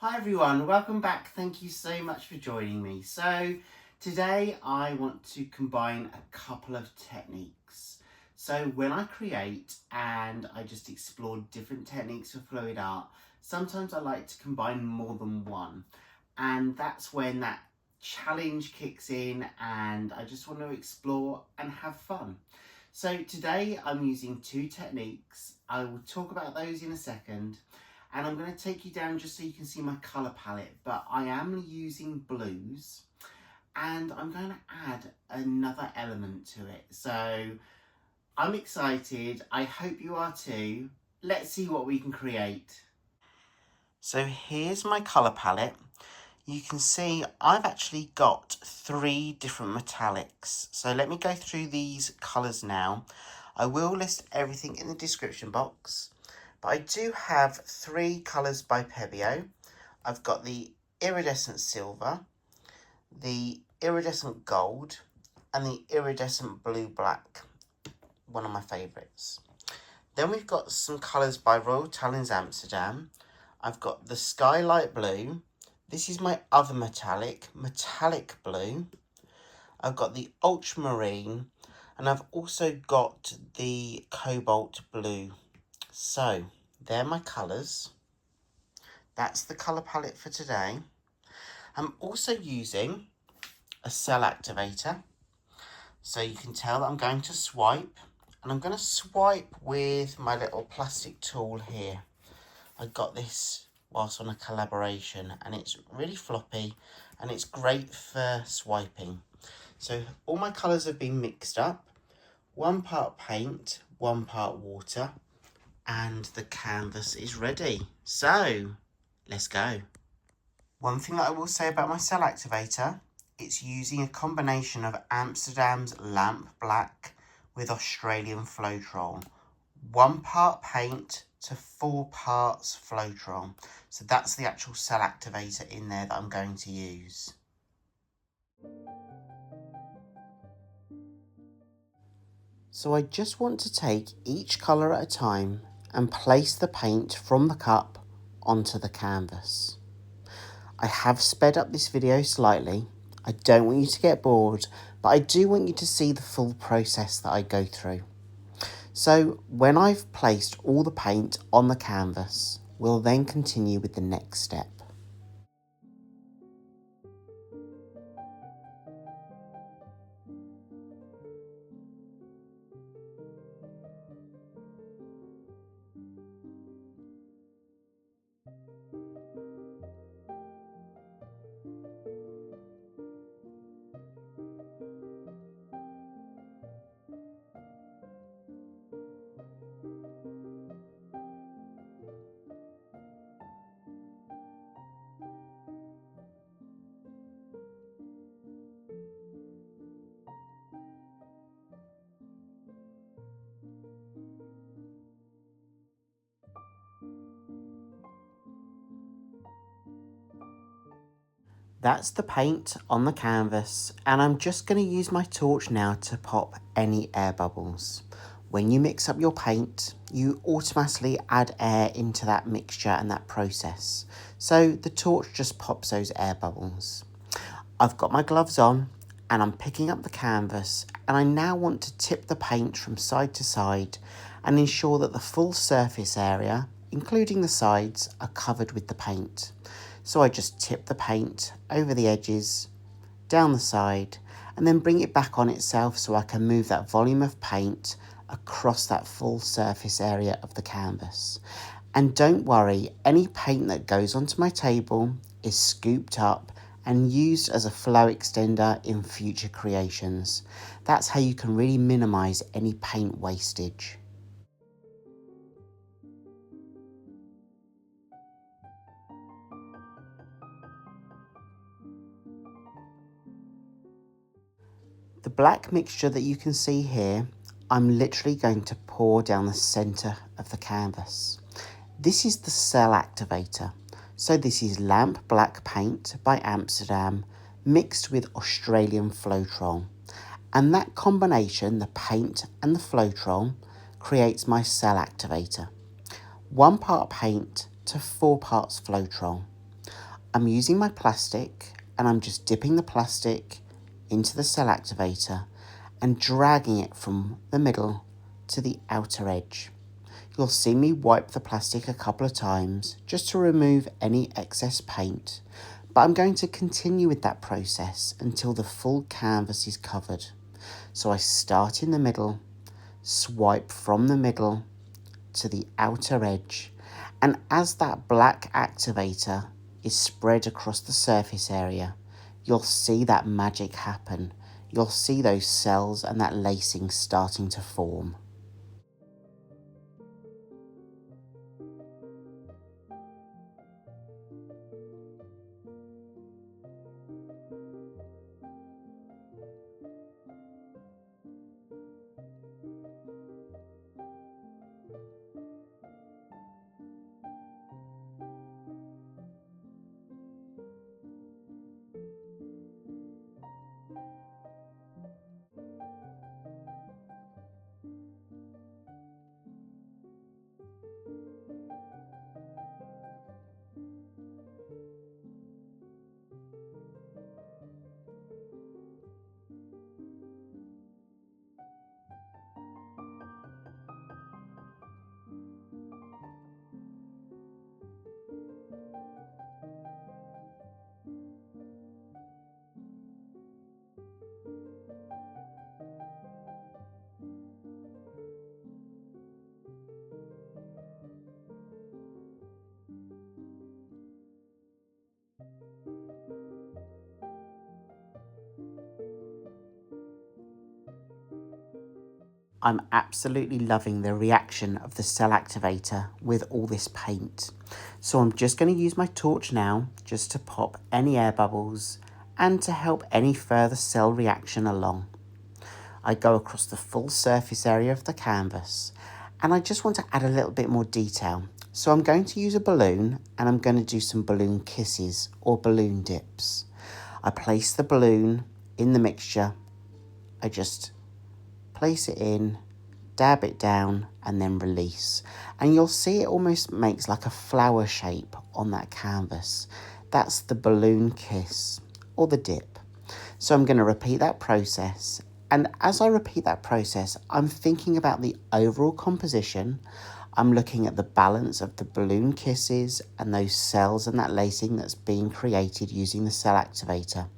Hi everyone, welcome back. Thank you so much for joining me. So today I want to combine a couple of techniques. So when I create and I just explore different techniques for fluid art, sometimes I like to combine more than one. And that's when that challenge kicks in and I just want to explore and have fun. So today I'm using two techniques. I will talk about those in a second. And I'm going to take you down just so you can see my colour palette, but I am using blues and I'm going to add another element to it. So I'm excited, I hope you are too. Let's see what we can create. So here's my colour palette. You can see I've actually got 3 different metallics. So let me go through these colours now. I will list everything in the description box. But I do have 3 colours by Pebeo. I've got the iridescent silver, the iridescent gold, and the iridescent blue-black, one of my favourites. Then we've got some colours by Royal Talens Amsterdam. I've got the Skylight Blue. This is my other metallic blue. I've got the ultramarine, and I've also got the cobalt blue. So, they're my colours. That's the colour palette for today. I'm also using a Cell Activator. So you can tell that I'm going to swipe. And I'm going to swipe with my little plastic tool here. I got this whilst on a collaboration. And it's really floppy. And it's great for swiping. So all my colours have been mixed up. 1 part paint, 1 part water. And the canvas is ready. So, let's go. One thing that I will say about my Cell Activator, it's using a combination of Amsterdam's Lamp Black with Australian Floetrol. 1 part paint to 4 parts Floetrol. So that's the actual Cell Activator in there that I'm going to use. So I just want to take each colour at a time and place the paint from the cup onto the canvas. I have sped up this video slightly. I don't want you to get bored, but I do want you to see the full process that I go through. So when I've placed all the paint on the canvas, we'll then continue with the next step. That's the paint on the canvas, and I'm just going to use my torch now to pop any air bubbles. When you mix up your paint, you automatically add air into that mixture and that process. So the torch just pops those air bubbles. I've got my gloves on and I'm picking up the canvas, and I now want to tip the paint from side to side and ensure that the full surface area, including the sides, are covered with the paint. So I just tip the paint over the edges, down the side, and then bring it back on itself so I can move that volume of paint across that full surface area of the canvas. And don't worry, any paint that goes onto my table is scooped up and used as a flow extender in future creations. That's how you can really minimise any paint wastage. The black mixture that you can see here, I'm literally going to pour down the centre of the canvas. This is the Cell Activator. So this is Lamp Black paint by Amsterdam mixed with Australian Floetrol. And that combination, the paint and the Floetrol, creates my Cell Activator. 1 part paint to 4 parts Floetrol. I'm using my plastic and I'm just dipping the plastic into the cell activator and dragging it from the middle to the outer edge. You'll see me wipe the plastic a couple of times just to remove any excess paint, but I'm going to continue with that process until the full canvas is covered. So I start in the middle, swipe from the middle to the outer edge, and as that black activator is spread across the surface area, you'll see that magic happen. You'll see those cells and that lacing starting to form. I'm absolutely loving the reaction of the cell activator with all this paint. So I'm just going to use my torch now just to pop any air bubbles and to help any further cell reaction along. I go across the full surface area of the canvas and I just want to add a little bit more detail. So I'm going to use a balloon and I'm going to do some balloon kisses or balloon dips. I place the balloon in the mixture. I just place it in, dab it down and then release. And you'll see it almost makes like a flower shape on that canvas. That's the balloon kiss or the dip. So I'm going to repeat that process. And as I repeat that process, I'm thinking about the overall composition. I'm looking at the balance of the balloon kisses and those cells and that lacing that's being created using the cell activator.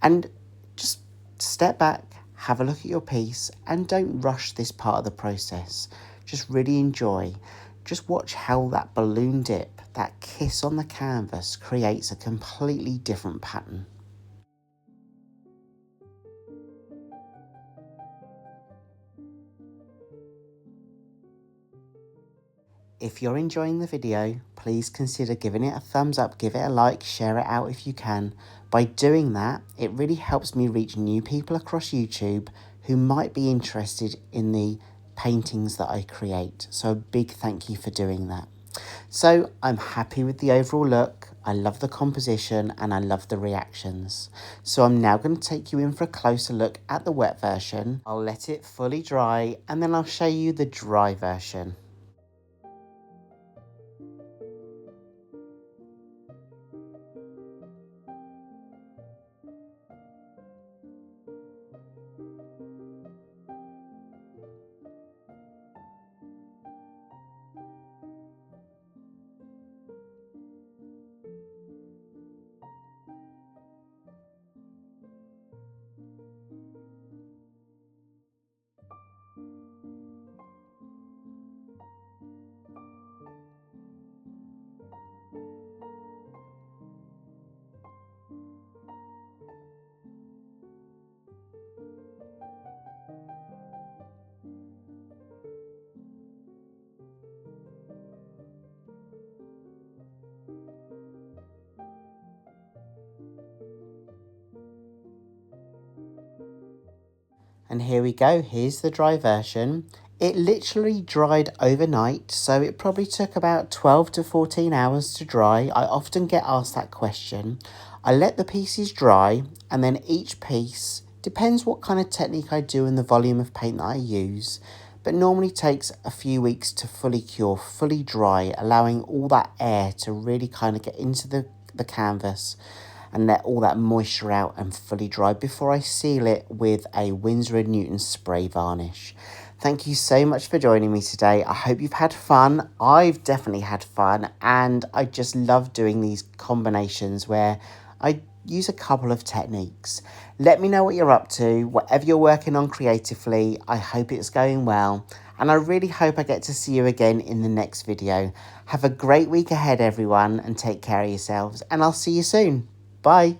And just step back, have a look at your piece and don't rush this part of the process. Just really enjoy. Just watch how that balloon dip, that kiss on the canvas creates a completely different pattern. If you're enjoying the video, please consider giving it a thumbs up, give it a like, share it out if you can. By doing that, it really helps me reach new people across YouTube who might be interested in the paintings that I create. So a big thank you for doing that. So I'm happy with the overall look. I love the composition and I love the reactions. So I'm now going to take you in for a closer look at the wet version. I'll let it fully dry and then I'll show you the dry version. And here we go, here's the dry version. It literally dried overnight, so it probably took about 12 to 14 hours to dry. I often get asked that question. I let the pieces dry, and then each piece, depends what kind of technique I do and the volume of paint that I use, but normally takes a few weeks to fully cure, fully dry, allowing all that air to really kind of get into the the canvas and let all that moisture out and fully dry before I seal it with a Winsor & Newton spray varnish. Thank you so much for joining me today. I hope you've had fun. I've definitely had fun, and I just love doing these combinations where I use a couple of techniques. Let me know what you're up to, whatever you're working on creatively. I hope it's going well, and I really hope I get to see you again in the next video. Have a great week ahead, everyone, and take care of yourselves, and I'll see you soon. Bye.